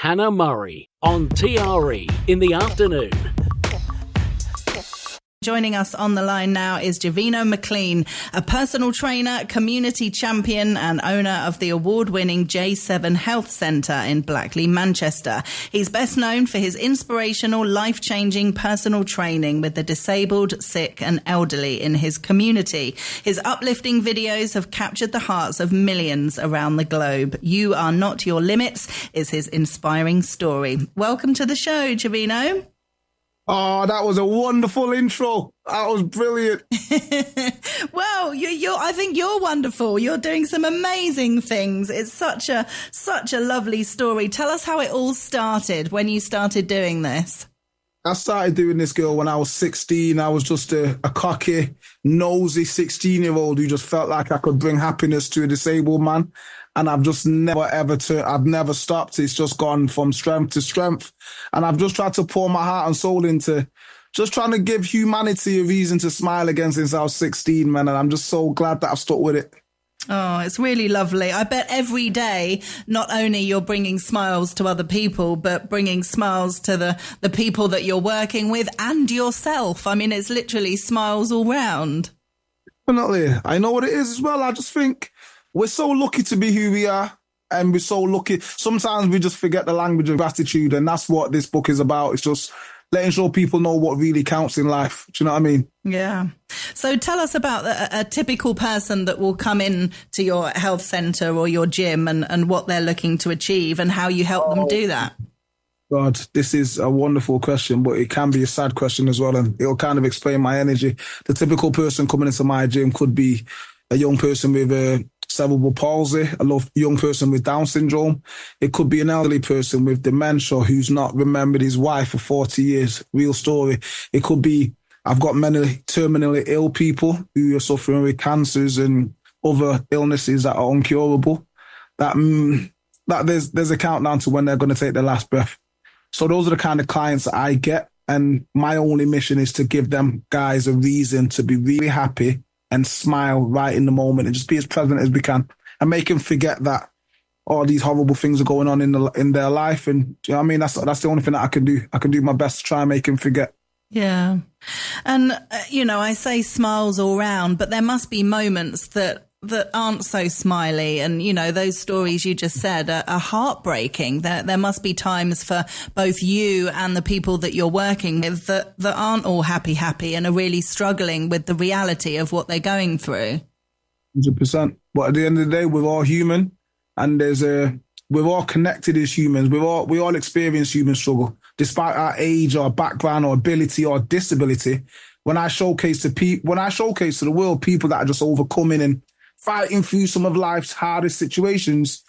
Hannah Murray on TRE in the afternoon. Joining us on the line now is Javeno McLean, a personal trainer, community champion and owner of the award-winning J7 Health Centre in Blackley, Manchester. He's best known for his inspirational, life-changing personal training with the disabled, sick and elderly in his community. His uplifting videos have captured the hearts of millions around the globe. You Are Not Your Limits is his inspiring story. Welcome to the show, Javeno. Oh, that was a wonderful intro. That was brilliant. Well, I think you're wonderful. You're doing some amazing things. It's such a lovely story. Tell us how it all started, when you started doing this. I started doing this, girl, when I was 16. I was just a cocky, nosy 16-year-old who just felt like I could bring happiness to a disabled man. And I've just I've never stopped. It's just gone from strength to strength. And I've just tried to pour my heart and soul into just trying to give humanity a reason to smile again since I was 16, man. And I'm just so glad that I've stuck with it. Oh, it's really lovely. I bet every day, not only you're bringing smiles to other people, but bringing smiles to the people that you're working with and yourself. I mean, it's literally smiles all round. Definitely. I know what it is as well. I just think we're so lucky to be who we are, and we're so lucky. Sometimes we just forget the language of gratitude, and that's what this book is about. It's just letting sure people know what really counts in life. Do you know what I mean? Yeah. So tell us about a typical person that will come in to your health centre or your gym and what they're looking to achieve and how you help them do that. God, this is a wonderful question, but it can be a sad question as well, and it'll kind of explain my energy. The typical person coming into my gym could be a young person with cerebral palsy, a young person with Down syndrome. It could be an elderly person with dementia who's not remembered his wife for 40 years. Real story. It could be, I've got many terminally ill people who are suffering with cancers and other illnesses that are incurable. That there's a countdown to when they're going to take their last breath. So those are the kind of clients that I get. And my only mission is to give them guys a reason to be really happy and smile right in the moment and just be as present as we can and make them forget that all these horrible things are going on in their life. And do you know what I mean? That's the only thing that I can do. I can do my best to try and make them forget. Yeah. And, I say smiles all round, but there must be moments that aren't so smiley. And, those stories you just said are heartbreaking. There must be times for both you and the people that you're working with that aren't all happy and are really struggling with the reality of what they're going through. 100%. But at the end of the day, we're all human, and we're all connected as humans. We all experience human struggle, despite our age or background or ability or disability. When I showcase to the world people that are just overcoming and fighting through some of life's hardest situations,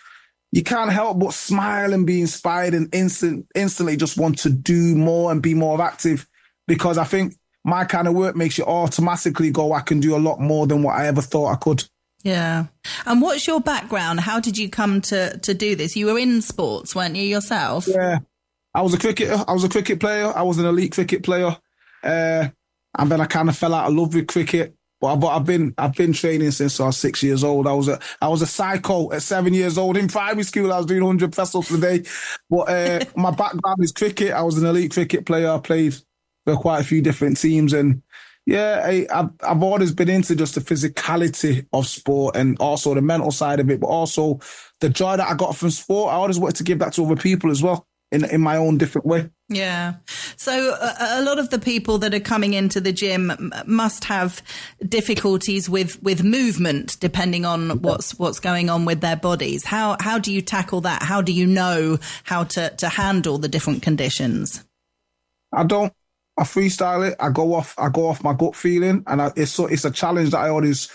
you can't help but smile and be inspired and instantly just want to do more and be more active, because I think my kind of work makes you automatically go, I can do a lot more than what I ever thought I could. Yeah. And what's your background? How did you come to do this? You were in sports, weren't you, yourself? Yeah. I was a cricket player. I was an elite cricket player. And then I kind of fell out of love with cricket. But I've been training since I was 6 years old. I was a psycho at 7 years old. In primary school, I was doing 100 press-ups a day. But my background is cricket. I was an elite cricket player. I played for quite a few different teams. And yeah, I've always been into just the physicality of sport and also the mental side of it, but also the joy that I got from sport. I always wanted to give that to other people as well in my own different way. Yeah. So a lot of the people that are coming into the gym must have difficulties with movement, depending on what's going on with their bodies. How do you tackle that? How do you know how to handle the different conditions? I freestyle it. I go off my gut feeling, and it's a challenge that I always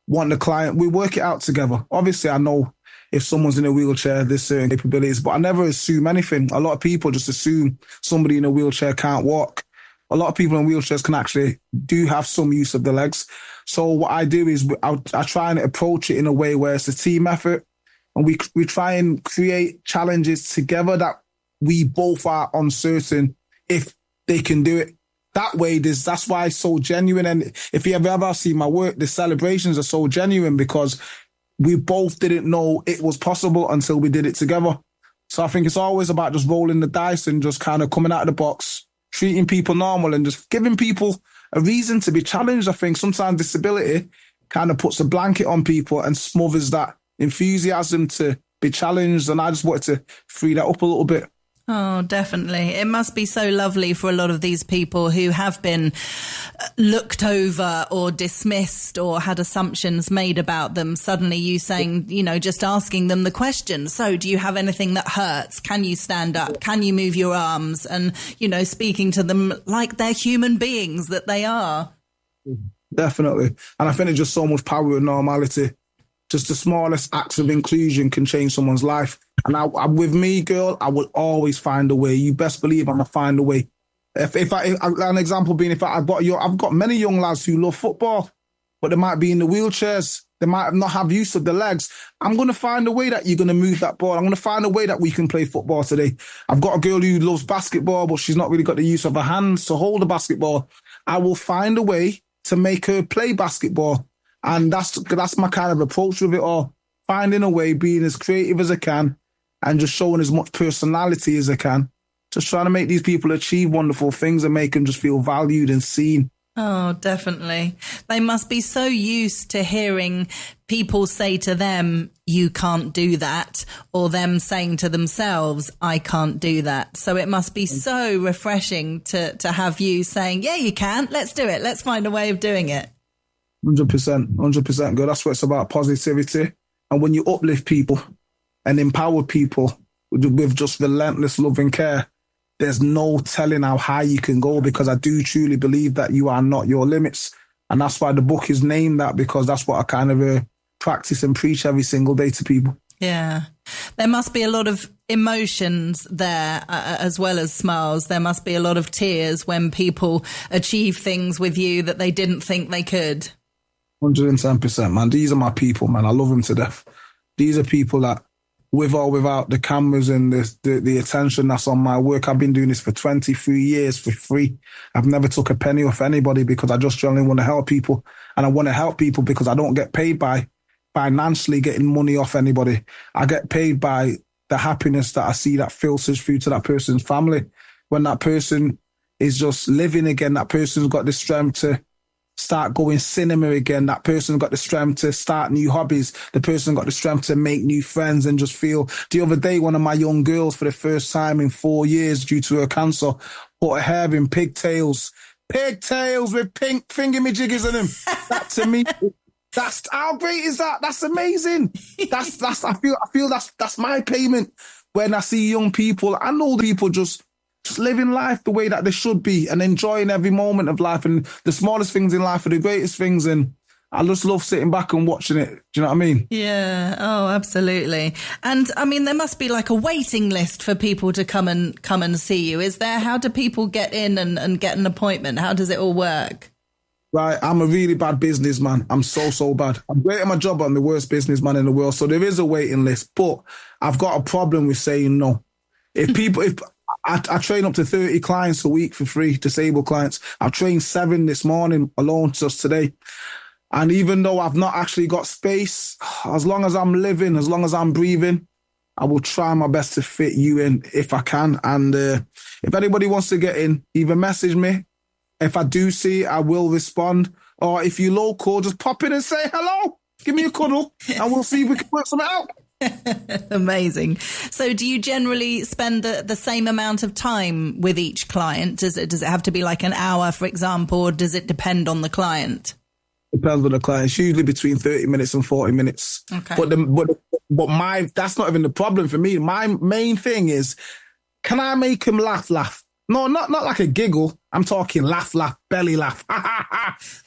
want the client. We work it out together. Obviously, I know if someone's in a wheelchair, there's certain capabilities, but I never assume anything. A lot of people just assume somebody in a wheelchair can't walk. A lot of people in wheelchairs can actually do have some use of the legs. So what I do is I try and approach it in a way where it's a team effort, and we try and create challenges together that we both are uncertain if they can do it. That way, that's why it's so genuine. And if you ever see my work, the celebrations are so genuine because we both didn't know it was possible until we did it together. So I think it's always about just rolling the dice and just kind of coming out of the box, treating people normal and just giving people a reason to be challenged. I think sometimes disability kind of puts a blanket on people and smothers that enthusiasm to be challenged. And I just wanted to free that up a little bit. Oh, definitely. It must be so lovely for a lot of these people who have been looked over or dismissed or had assumptions made about them. Suddenly you saying, you know, just asking them the question. So do you have anything that hurts? Can you stand up? Can you move your arms? And, you know, speaking to them like they're human beings that they are. Definitely. And I think there's just so much power in normality. Just the smallest acts of inclusion can change someone's life. And with me, girl, I will always find a way. You best believe I'm gonna find a way. If an example being, I've got many young lads who love football, but they might be in the wheelchairs. They might not have use of the legs. I'm gonna find a way that you're gonna move that ball. I'm gonna find a way that we can play football today. I've got a girl who loves basketball, but she's not really got the use of her hands to hold the basketball. I will find a way to make her play basketball. And that's my kind of approach with it all. Finding a way, being as creative as I can, and just showing as much personality as I can. Just trying to make these people achieve wonderful things and make them just feel valued and seen. Oh, definitely. They must be so used to hearing people say to them, you can't do that, or them saying to themselves, I can't do that. So it must be so refreshing to have you saying, yeah, you can. Let's do it. Let's find a way of doing it. 100% good. That's what it's about, positivity. And when you uplift people and empower people with just relentless love and care, there's no telling how high you can go, because I do truly believe that you are not your limits. And that's why the book is named that, because that's what I kind of practice and preach every single day to people. Yeah. There must be a lot of emotions there, as well as smiles. There must be a lot of tears when people achieve things with you that they didn't think they could. 110%, man. These are my people, man. I love them to death. These are people that, with or without the cameras and the attention that's on my work, I've been doing this for 23 years for free. I've never took a penny off anybody, because I just generally want to help people. And I want to help people because I don't get paid by financially getting money off anybody. I get paid by the happiness that I see that filters through to that person's family. When that person is just living again, that person's got the strength to start going cinema again. That person got the strength to start new hobbies. The person got the strength to make new friends and just feel. The other day, one of my young girls, for the first time in 4 years due to her cancer, put her hair in pigtails with pink thingamajiggies in them. That to me, that's how great is that? That's amazing. I feel that's my payment when I see young people and old people just living life the way that they should be and enjoying every moment of life. And the smallest things in life are the greatest things. And I just love sitting back and watching it. Do you know what I mean? Yeah. Oh, absolutely. And I mean, there must be like a waiting list for people to come and see you. Is there? How do people get in and get an appointment? How does it all work? Right. I'm a really bad businessman. I'm so bad. I'm great at my job. I'm the worst businessman in the world. So there is a waiting list, but I've got a problem with saying no. If I train up to 30 clients a week for free, disabled clients. I've trained 7 this morning alone just today. And even though I've not actually got space, as long as I'm living, as long as I'm breathing, I will try my best to fit you in if I can. And if anybody wants to get in, either message me. If I do see it, I will respond. Or if you're local, just pop in and say hello. Give me a cuddle and we'll see if we can work something out. Amazing. So do you generally spend the same amount of time with each client? Does it have to be like an hour, for example, or does it depend on the client? Depends on the client. It's usually between 30 minutes and 40 minutes. Okay. But that's not even the problem for me. My main thing is, can I make him laugh? No, not like a giggle. I'm talking laugh, belly laugh.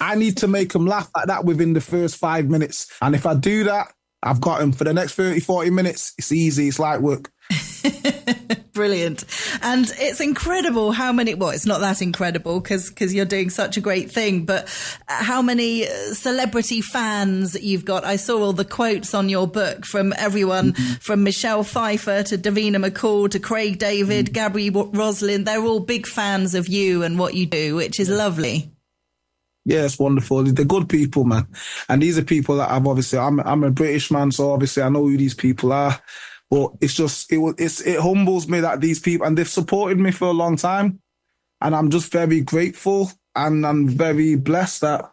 I need to make him laugh like that within the first 5 minutes. And if I do that, I've got him for the next 30, 40 minutes. It's easy. It's light work. Brilliant. And it's incredible how many, well, it's not that incredible because you're doing such a great thing, but how many celebrity fans you've got. I saw all the quotes on your book from everyone, from Michelle Pfeiffer to Davina McCall to Craig David, Gabby Roslin. They're all big fans of you and what you do, which is lovely. Yeah, it's wonderful. They're good people, man. And these are people that I'm a British man, so obviously I know who these people are. But it humbles me that these people, and they've supported me for a long time. And I'm just very grateful, and I'm very blessed that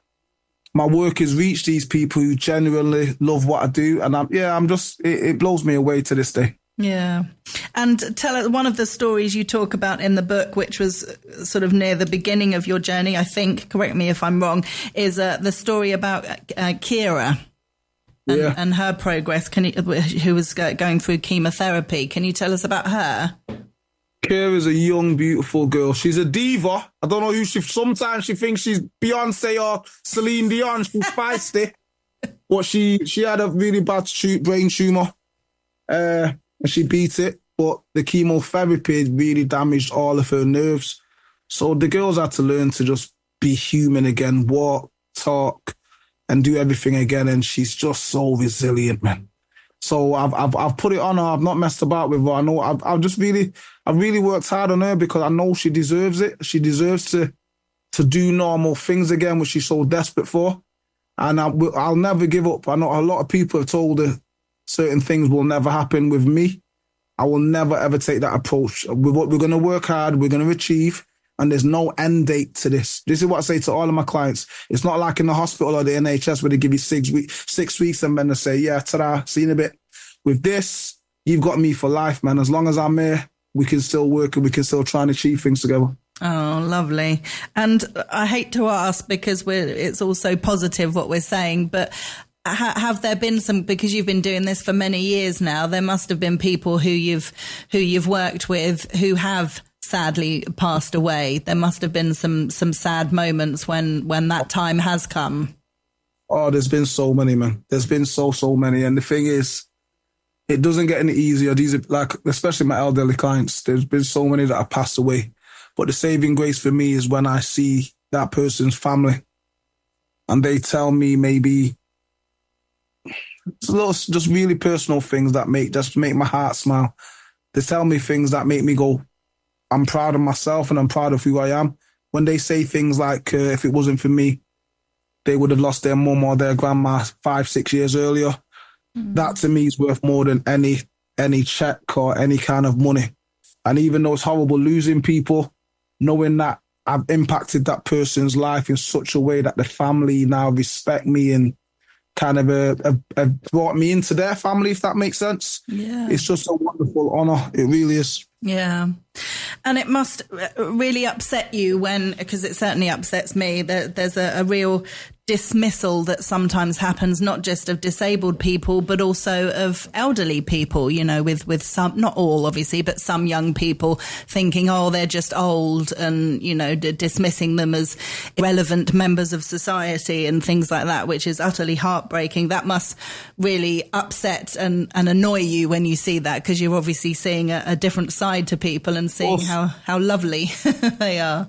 my work has reached these people who genuinely love what I do. And it blows me away to this day. Yeah. And tell us one of the stories you talk about in the book, which was sort of near the beginning of your journey, I think, correct me if I'm wrong, is the story about Kira and her progress, who was going through chemotherapy. Can you tell us about her? Kira's a young, beautiful girl. She's a diva. I don't know sometimes she thinks she's Beyonce or Celine Dion. She's feisty. But she had a really bad brain tumour. And she beat it. But the chemotherapy really damaged all of her nerves. So the girls had to learn to just be human again, walk, talk, and do everything again. And she's just so resilient, man. So I've put it on her. I've not messed about with her. I know I've really worked hard on her because I know she deserves it. She deserves to do normal things again, which she's so desperate for. And I'll never give up. I know a lot of people have told her certain things will never happen with me. I will never, ever take that approach. We're going to work hard. We're going to achieve. And there's no end date to this. This is what I say to all of my clients. It's not like in the hospital or the NHS where they give you 6 weeks and then they say, yeah, ta-da, see you in a bit. With this, you've got me for life, man. As long as I'm here, we can still work and we can still try and achieve things together. Oh, lovely. And I hate to ask because it's all so positive what we're saying, but have there been some, because you've been doing this for many years now, there must have been people who you've worked with who have sadly passed away. There must have been some sad moments when that time has come. Oh, there's been so many, man. There's been so many. And the thing is, it doesn't get any easier. These are like, especially my elderly clients, there's been so many that have passed away. But the saving grace for me is when I see that person's family and they tell me maybe it's a little, just really personal things that make my heart smile. They tell me things that make me go, I'm proud of myself and I'm proud of who I am. When they say things like, if it wasn't for me, they would have lost their mum or their grandma 5-6 years earlier. Mm. That to me is worth more than any check or any kind of money. And even though it's horrible losing people, knowing that I've impacted that person's life in such a way that the family now respect me and kind of have brought me into their family, if that makes sense. Yeah. It's just a wonderful honour. It really is. Yeah. And it must really upset you because it certainly upsets me, that there's a real dismissal that sometimes happens, not just of disabled people, but also of elderly people, with some, not all obviously, but some young people thinking, oh, they're just old and, dismissing them as irrelevant members of society and things like that, which is utterly heartbreaking. That must really upset and annoy you when you see that, because you're obviously seeing a different side to people and seeing how lovely they are.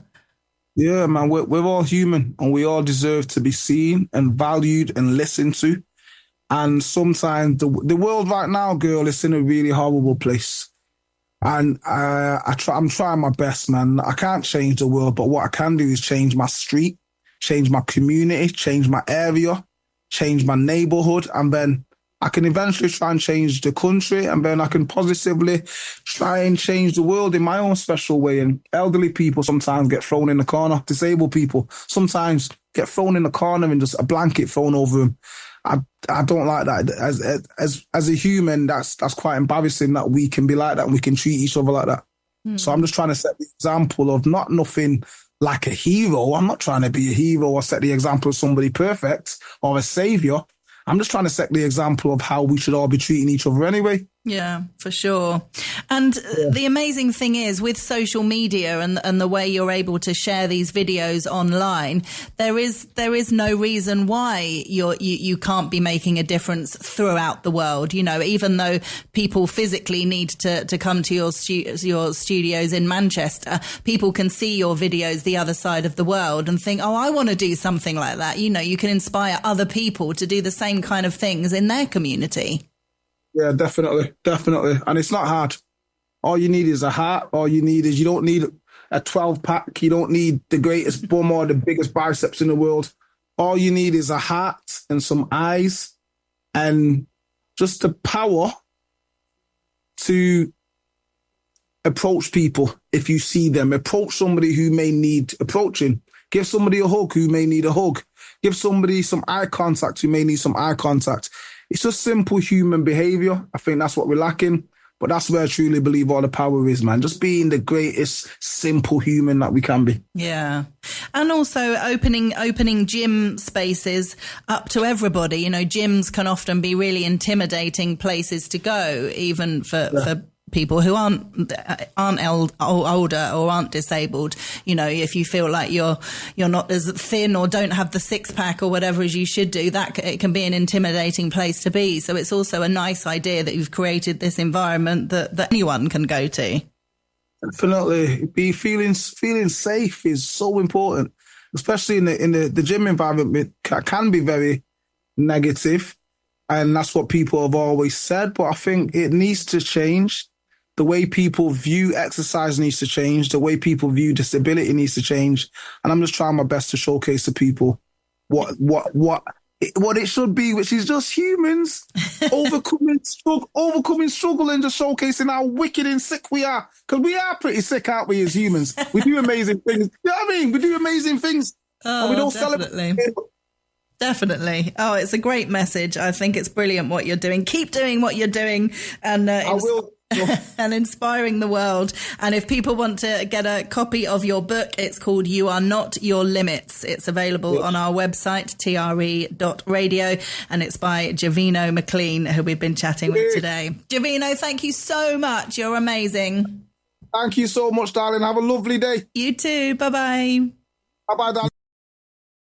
Yeah, man, we're all human and we all deserve to be seen and valued and listened to. And sometimes the world right now, girl, is in a really horrible place. And I'm trying my best, man. I can't change the world, but what I can do is change my street, change my community, change my area, change my neighborhood, and then I can eventually try and change the country, and then I can positively try and change the world in my own special way. And elderly people sometimes get thrown in the corner. Disabled people sometimes get thrown in the corner and just a blanket thrown over them. I don't like that. As a human, that's quite embarrassing that we can be like that and we can treat each other like that. Mm. So I'm just trying to set the example of nothing like a hero. I'm not trying to be a hero or set the example of somebody perfect or a savior. I'm just trying to set the example of how we should all be treating each other anyway. Yeah, for sure. And the amazing thing is, with social media and the way you're able to share these videos online, there is no reason why you can't be making a difference throughout the world. Even though people physically need to come to your studios in Manchester, people can see your videos the other side of the world and think, oh, I want to do something like that. You can inspire other people to do the same kind of things in their community. Yeah, definitely. And it's not hard. All you need is a heart. You don't need a 12-pack. You don't need the greatest bum or the biggest biceps in the world. All you need is a heart and some eyes and just the power to approach people if you see them. Approach somebody who may need approaching. Give somebody a hug who may need a hug. Give somebody some eye contact who may need some eye contact. It's just simple human behavior. I think that's what we're lacking. But that's where I truly believe all the power is, man. Just being the greatest simple human that we can be. Yeah. And also opening gym spaces up to everybody. You know, gyms can often be really intimidating places to go, even for people who aren't older or aren't disabled. You know, if you feel like you're not as thin or don't have the six pack or whatever as you should do, that it can be an intimidating place to be. So it's also a nice idea that you've created this environment that anyone can go to. Definitely, feeling safe is so important, especially in the gym environment. It can be very negative, and that's what people have always said. But I think it needs to change. The way people view exercise needs to change. The way people view disability needs to change. And I'm just trying my best to showcase to people what it should be, which is just humans overcoming struggle and just showcasing how wicked and sick we are. Because we are pretty sick, aren't we, as humans? We do amazing things. You know what I mean? We do amazing things. Oh, and we don't definitely. celebrate. Definitely. Oh, it's a great message. I think it's brilliant what you're doing. Keep doing what you're doing. And I will. and inspiring the world. And if people want to get a copy of your book, it's called You Are Not Your Limits. It's available on our website, tre.radio, and it's by Javeno McLean, who we've been chatting with today. Javeno, thank you so much. You're amazing. Thank you so much, darling. Have a lovely day. You too. Bye-bye. Bye-bye, darling.